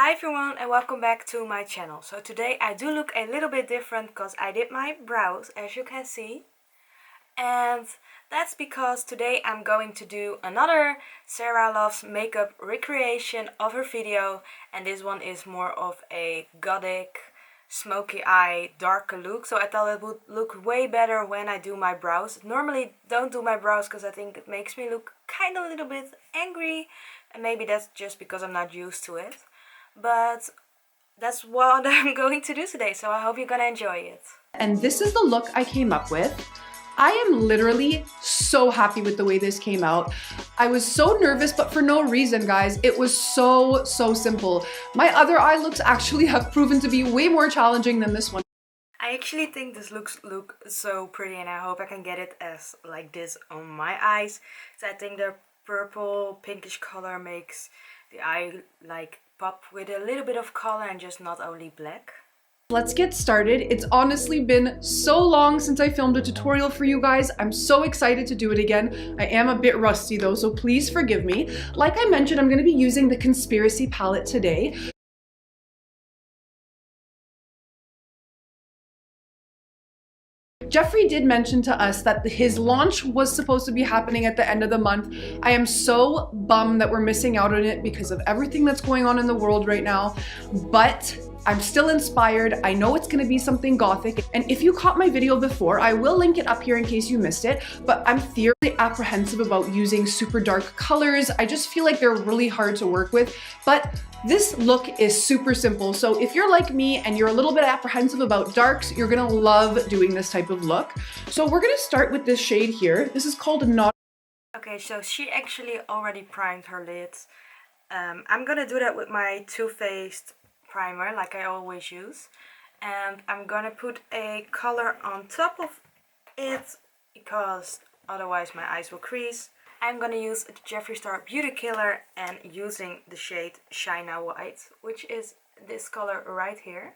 Hi everyone and welcome back to my channel. So today I do look a little bit different because I did my brows, as you can see. And that's because today I'm going to do another Sara Loves Makeup recreation of her video. And this one is more of a gothic, smoky eye, darker look. So I thought it would look way better when I do my brows. Normally don't do my brows because I think it makes me look kind of a little bit angry. And maybe that's just because I'm not used to it. But that's what I'm going to do today, so I hope you're gonna enjoy it. And this is the look I came up with. I am literally so happy with the way this came out. I was so nervous, but for no reason, guys. It was so simple. My other eye looks actually have proven to be way more challenging than this one. I actually think this looks so pretty, and I hope I can get it as like this on my eyes. So I think the purple pinkish color makes the eye like pop with a little bit of color and just not only black. Let's get started. It's honestly been so long since I filmed a tutorial for you guys. I'm so excited to do it again. I am a bit rusty though, so please forgive me. Like I mentioned, I'm going to be using the Conspiracy palette today. Jeffrey did mention to us that his launch was supposed to be happening at the end of the month. I am so bummed that we're missing out on it because of everything that's going on in the world right now, but I'm still inspired. I know it's gonna be something gothic, and if you caught my video before, I will link it up here in case you missed it, but I'm fiercely apprehensive about using super dark colors. I just feel like they're really hard to work with, but this look is super simple. So if you're like me and you're a little bit apprehensive about darks, you're gonna love doing this type of look. So we're gonna start with this shade here. This is called Not. Okay, so she actually already primed her lids. I'm gonna do that with my Too Faced primer like I always use, and I'm gonna put a color on top of it because otherwise my eyes will crease. I'm gonna use the Jeffree Star Beauty Killer and using the shade Shina White, which is this color right here.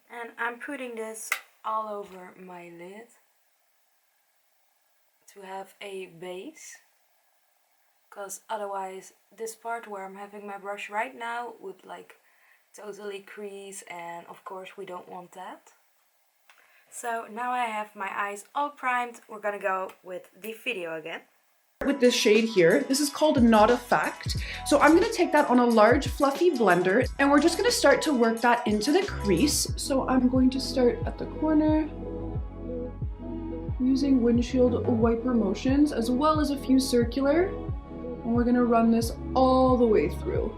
And I'm putting this all over my lid to have a base, because otherwise this part where I'm having my brush right now would like totally crease, and of course we don't want that. So now I have my eyes all primed, we're gonna go with the video again. With this shade here, this is called Not a Fact. So I'm gonna take that on a large fluffy blender and we're just gonna start to work that into the crease. So I'm going to start at the corner using windshield wiper motions as well as a few circular, and we're gonna run this all the way through.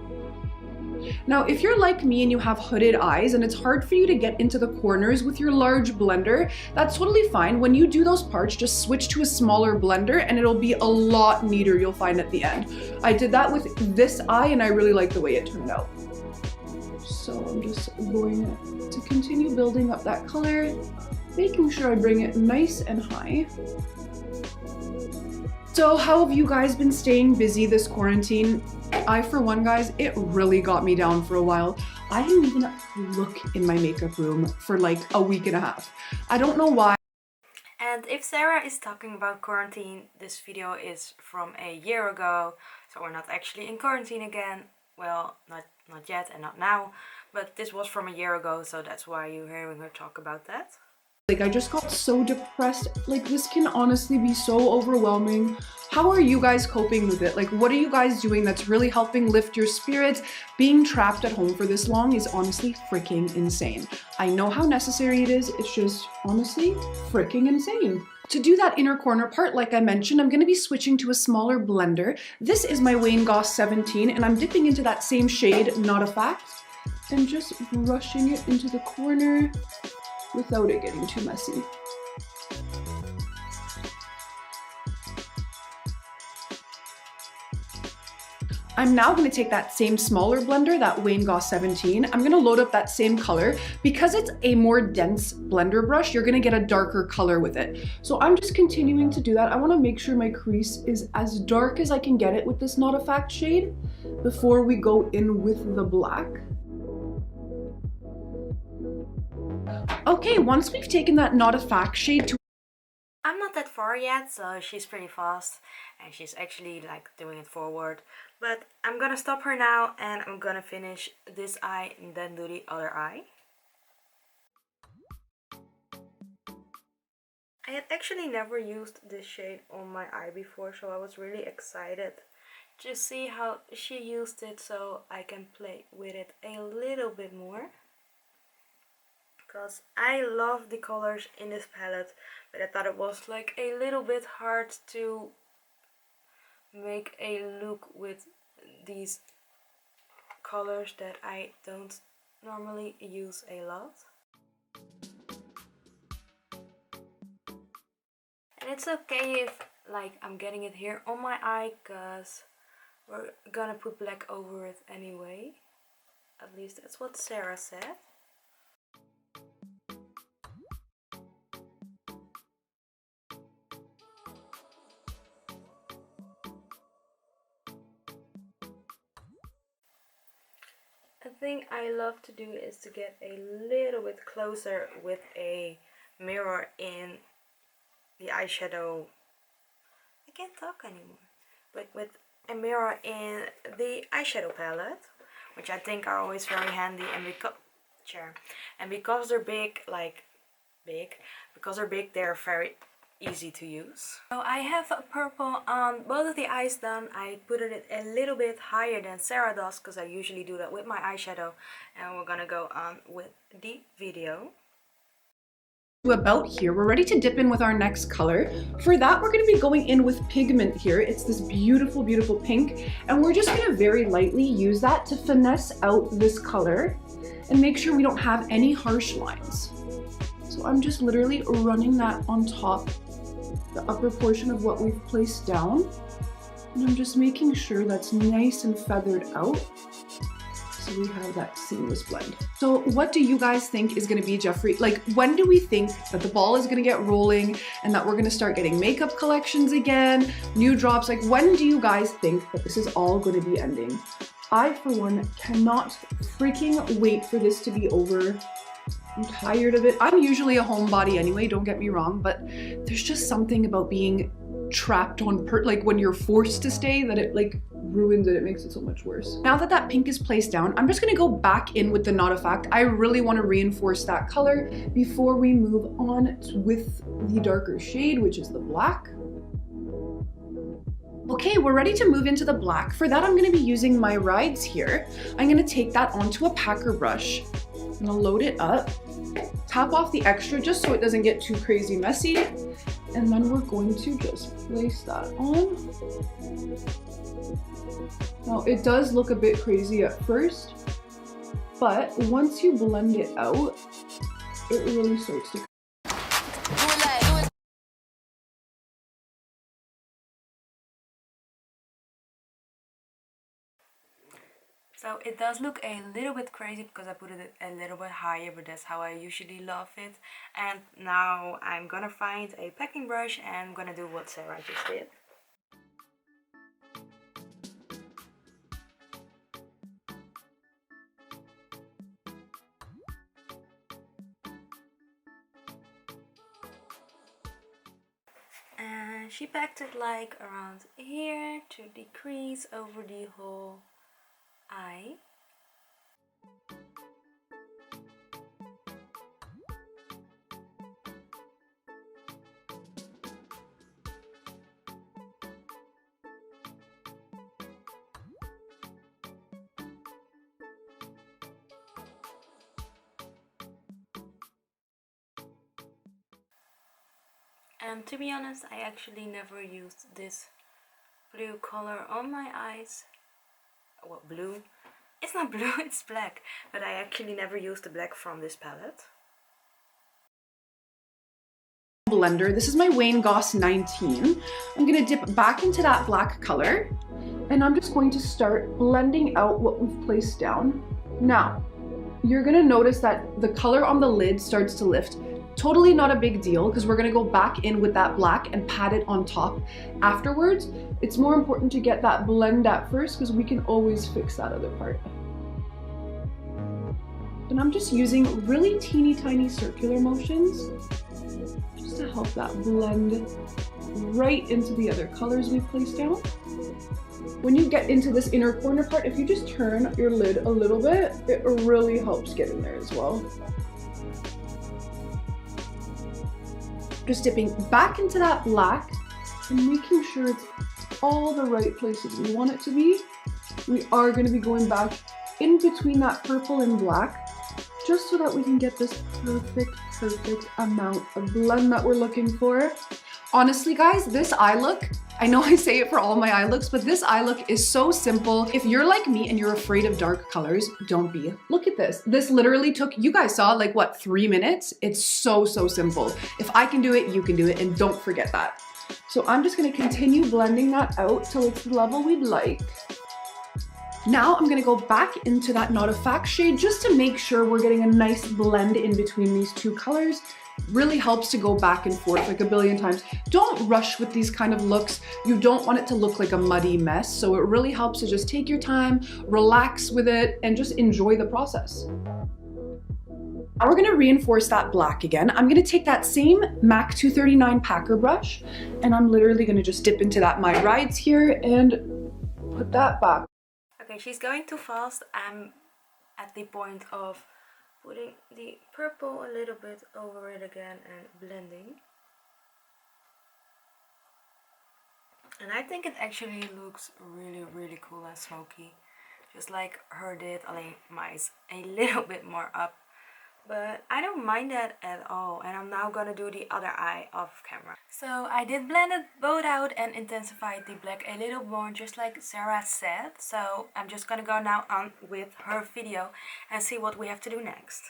Now, if you're like me and you have hooded eyes and it's hard for you to get into the corners with your large blender, that's totally fine. When you do those parts, just switch to a smaller blender and it'll be a lot neater, you'll find at the end. I did that with this eye and I really like the way it turned out. So I'm just going to continue building up that color, making sure I bring it nice and high. So how have you guys been staying busy this quarantine? I, for one, guys, it really got me down for a while. I didn't even look in my makeup room for like a week and a half. I don't know why. And if Sarah is talking about quarantine, this video is from a year ago, so we're not actually in quarantine again. Well, not yet and not now, but this was from a year ago, so that's why you're hearing her talk about that. Like, I just got so depressed. Like, this can honestly be so overwhelming. How are you guys coping with it? Like, what are you guys doing that's really helping lift your spirits? Being trapped at home for this long is honestly freaking insane. I know how necessary it is. It's just honestly freaking insane. To do that inner corner part, like I mentioned, I'm going to be switching to a smaller blender. This is my Wayne Goss 17, and I'm dipping into that same shade, Not a Fact, and just brushing it into the corner without it getting too messy. I'm now going to take that same smaller blender, that Wayne Goss 17. I'm going to load up that same color. Because it's a more dense blender brush, you're going to get a darker color with it. So I'm just continuing to do that. I want to make sure my crease is as dark as I can get it with this Not a Fact shade before we go in with the black. Okay, once we've taken that Not a Fact shade to... I'm not that far yet, so she's pretty fast and she's actually like doing it forward. But I'm gonna stop her now and I'm gonna finish this eye and then do the other eye. I had actually never used this shade on my eye before, so I was really excited to see how she used it so I can play with it a little bit more. Because I love the colors in this palette, but I thought it was like a little bit hard to make a look with these colors that I don't normally use a lot. And it's okay if like I'm getting it here on my eye, because we're gonna put black over it anyway. At least that's what Sara said. A thing I love to do is to get a little bit closer with a mirror in the eyeshadow. I can't talk anymore. But with a mirror in the eyeshadow palette, which I think are always very handy, and because they're big, they're very easy to use. So I have purple on both of the eyes done. I put it a little bit higher than Sara does, because I usually do that with my eyeshadow, and we're gonna go on with the video. About here, we're ready to dip in with our next color. For that, we're going to be going in with pigment here. It's this beautiful, beautiful pink, and we're just going to very lightly use that to finesse out this color and make sure we don't have any harsh lines. So I'm just literally running that on top, the upper portion of what we've placed down, and I'm just making sure that's nice and feathered out, so we have that seamless blend. So what do you guys think is going to be, Jeffrey? Like, when do we think that the ball is going to get rolling and that we're going to start getting makeup collections again, new drops? Like, when do you guys think that this is all going to be ending? I, for one, cannot freaking wait for this to be over. I'm tired of it. I'm usually a homebody anyway, don't get me wrong, but there's just something about being trapped on like when you're forced to stay, that it like ruins it. It makes it so much worse. Now that that pink is placed down, I'm just gonna go back in with the Not a Fact. I really want to reinforce that color before we move on with the darker shade, which is the black. Okay, we're ready to move into the black. For that, I'm gonna be using my Rides here. I'm gonna take that onto a packer brush. I'm gonna load it up, tap off the extra just so it doesn't get too crazy messy, and then we're going to just place that on. Now, it does look a bit crazy at first, but once you blend it out, it really starts to... So it does look a little bit crazy because I put it a little bit higher, but that's how I usually love it. And now I'm gonna find a packing brush and I'm gonna do what Sara just did. And she packed it like around here to decrease over the whole eye. And to be honest, I actually never used this blue color on my eyes. What, blue? It's not blue, it's black. But I actually never used the black from this palette. Blender. This is my Wayne Goss 19. I'm gonna dip back into that black color, and I'm just going to start blending out what we've placed down. Now, you're gonna notice that the color on the lid starts to lift. Totally not a big deal, because we're gonna go back in with that black and pat it on top afterwards. It's more important to get that blend at first, because we can always fix that other part. And I'm just using really teeny tiny circular motions just to help that blend right into the other colors we've placed down. When you get into this inner corner part, if you just turn your lid a little bit, it really helps get in there as well. Just dipping back into that black and making sure it's all the right places we want it to be. We are going to be going back in between that purple and black just so that we can get this perfect amount of blend that we're looking for. Honestly guys, this eye look, I know I say it for all my eye looks, but this eye look is so simple. If you're like me and you're afraid of dark colors, don't be. Look at this. This literally took, you guys saw like what, 3 minutes? It's so simple. If I can do it, you can do it, and don't forget that. So I'm just gonna continue blending that out till it's the level we'd like. Now I'm gonna go back into that Not a Fact shade just to make sure we're getting a nice blend in between these two colors. Really helps to go back and forth like a billion times. Don't rush with these kind of looks. You don't want it to look like a muddy mess. So it really helps to just take your time, relax with it, and just enjoy the process. Now we're gonna reinforce that black again. I'm gonna take that same MAC 239 packer brush, and I'm literally gonna just dip into that My Rides here and put that back. Okay, she's going too fast. I'm at the point of putting the purple a little bit over it again and blending. And I think it actually looks really cool and smoky. Just like her did, only mine's a little bit more up. But I don't mind that at all. And I'm now gonna do the other eye off camera. So I did blend it both out and intensified the black a little more, just like Sara said. So I'm just gonna go now on with her video and see what we have to do next.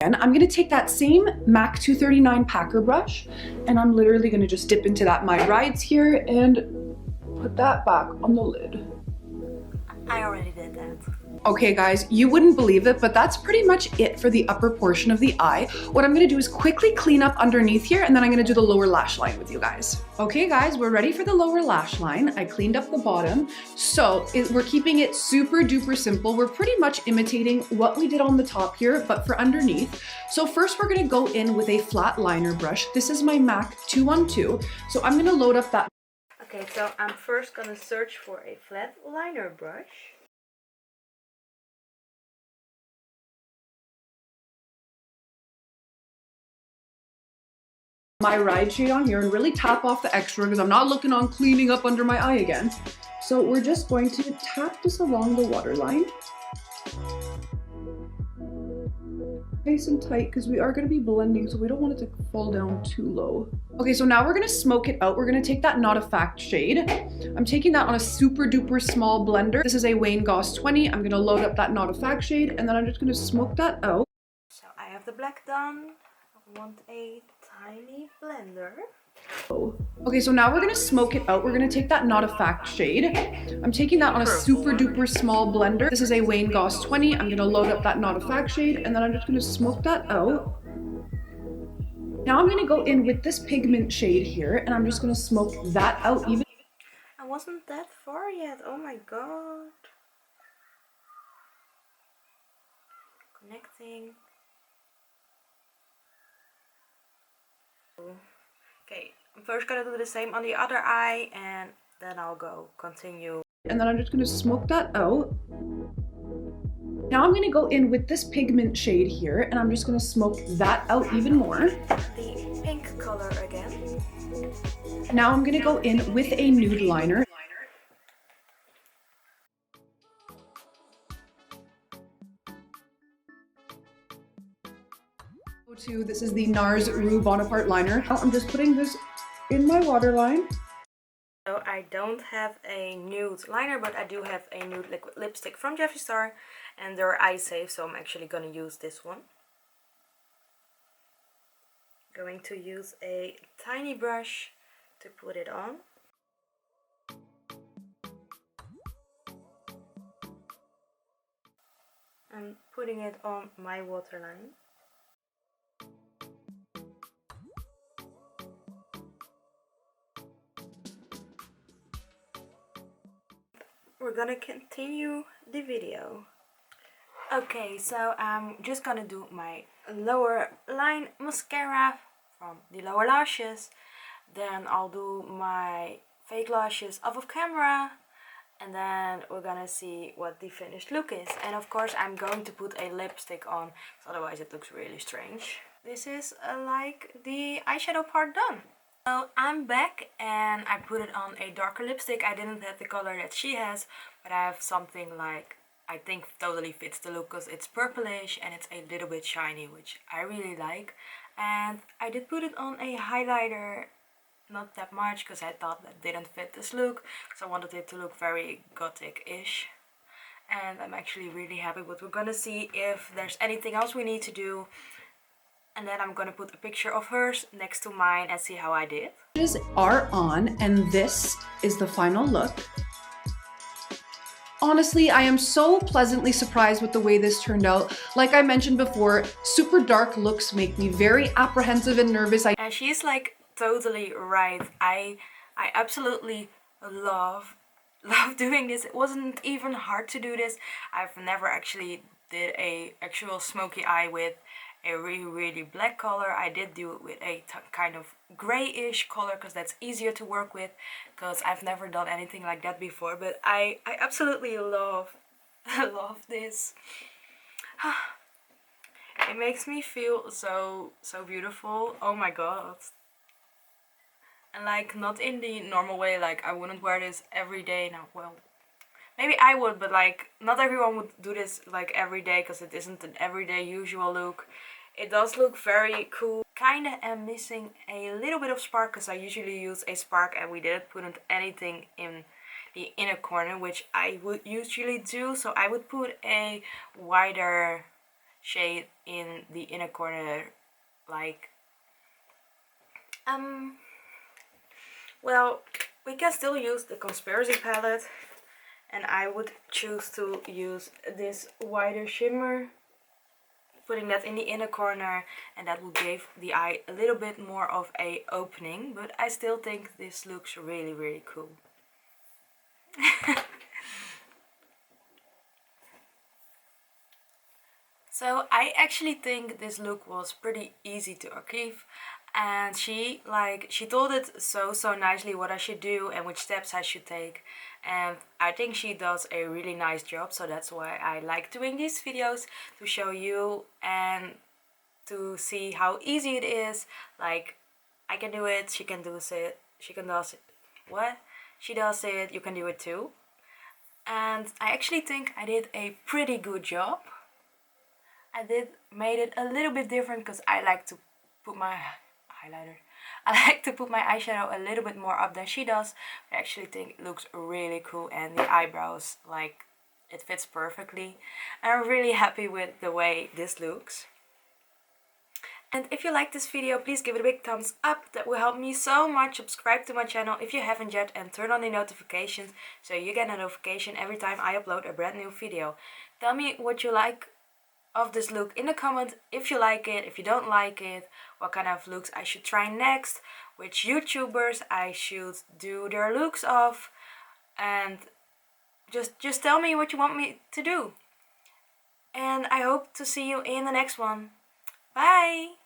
And I'm gonna take that same MAC 239 packer brush, and I'm literally gonna just dip into that My Rides here and put that back on the lid. I already did that. Okay guys, you wouldn't believe it, but that's pretty much it for the upper portion of the eye. What I'm gonna do is quickly clean up underneath here, and then I'm gonna do the lower lash line with you guys. Okay guys, we're ready for the lower lash line. I cleaned up the bottom. So we're keeping it super duper simple. We're pretty much imitating what we did on the top here, but for underneath. So first we're gonna go in with a flat liner brush. This is my MAC 212. So I'm gonna load up that. Okay, so I'm first gonna search for a flat liner brush. My Ride shade on here and really tap off the extra because I'm not looking on cleaning up under my eye again. So we're just going to tap this along the waterline. Nice and tight because we are going to be blending, so we don't want it to fall down too low. Okay, so now we're going to smoke it out. We're going to take that Not a Fact shade. I'm taking that on a super duper small blender. This is a Wayne Goss 20. I'm going to load up that Not a Fact shade, and then I'm just going to smoke that out. So I have the black done. I want a tiny blender. Okay, so now we're gonna smoke it out. We're gonna take that Not a Fact shade. I'm taking that on a super duper small blender. This is a Wayne Goss 20. I'm gonna load up that Not a Fact shade, and then I'm just gonna smoke that out. Now I'm gonna go in with this pigment shade here, and I'm just gonna smoke that out even. I wasn't that far yet. Oh my god. Connecting. Okay, I'm first gonna do the same on the other eye, and then I'll go continue. And then I'm just gonna smoke that out. Now I'm gonna go in with this pigment shade here, and I'm just gonna smoke that out even more. The pink color again. Now I'm gonna go in with a nude liner. This is the NARS Rue Bonaparte liner. Now I'm just putting this in my waterline. So I don't have a nude liner, but I do have a nude liquid lipstick from Jeffree Star, and they're eye safe, so I'm actually gonna use this one. Going to use a tiny brush to put it on. I'm putting it on my waterline. We're gonna continue the video. Okay, so I'm just gonna do my lower line mascara from the lower lashes. Then I'll do my fake lashes off of camera. And then we're gonna see what the finished look is. And of course I'm going to put a lipstick on, because otherwise it looks really strange. This is like the eyeshadow part done. So I'm back and I put it on a darker lipstick. I didn't have the color that she has, but I have something like I think totally fits the look because it's purplish and it's a little bit shiny, which I really like. And I did put it on a highlighter, not that much because I thought that didn't fit this look, so I wanted it to look very gothic-ish. And I'm actually really happy, but we're gonna see if there's anything else we need to do. And then I'm gonna put a picture of hers next to mine and see how I did. Lashes are on, and this is the final look. Honestly, I am so pleasantly surprised with the way this turned out. Like I mentioned before, super dark looks make me very apprehensive and nervous. And she's like totally right. I absolutely love doing this. It wasn't even hard to do this. I've never actually did a actual smoky eye with a really black color. I did do it with a kind of grayish color because that's easier to work with, because I've never done anything like that before. But I absolutely love this. It makes me feel so beautiful. Oh my god. And like not in the normal way, like I wouldn't wear this every day. Now, well, maybe I would, but like not everyone would do this like every day because it isn't an everyday usual look. It does look very cool. Kinda am missing a little bit of spark because I usually use a spark and we didn't put anything in the inner corner, which I would usually do. So I would put a wider shade in the inner corner, like well, we can still use the Conspiracy palette, and I would choose to use this wider shimmer, putting that in the inner corner, and that will give the eye a little bit more of a opening, but I still think this looks really cool. So I actually think this look was pretty easy to achieve, and she told it so nicely what I should do and which steps I should take, and I think she does a really nice job. So that's why I like doing these videos, to show you and to see how easy it is. Like, I can do it, she can do it, she does it, you can do it too. And I actually think I did a pretty good job. I made it a little bit different because I like to put my highlighter. I like to put my eyeshadow a little bit more up than she does. I actually think it looks really cool, and the eyebrows, like, it fits perfectly. I'm really happy with the way this looks. And if you like this video, please give it a big thumbs up. That will help me so much. Subscribe to my channel if you haven't yet, and turn on the notifications so you get a notification every time I upload a brand new video. Tell me what you like of this look in the comment, if you like it, if you don't like it, what kind of looks I should try next, which YouTubers I should do their looks of, and just tell me what you want me to do. And I hope to see you in the next one. Bye!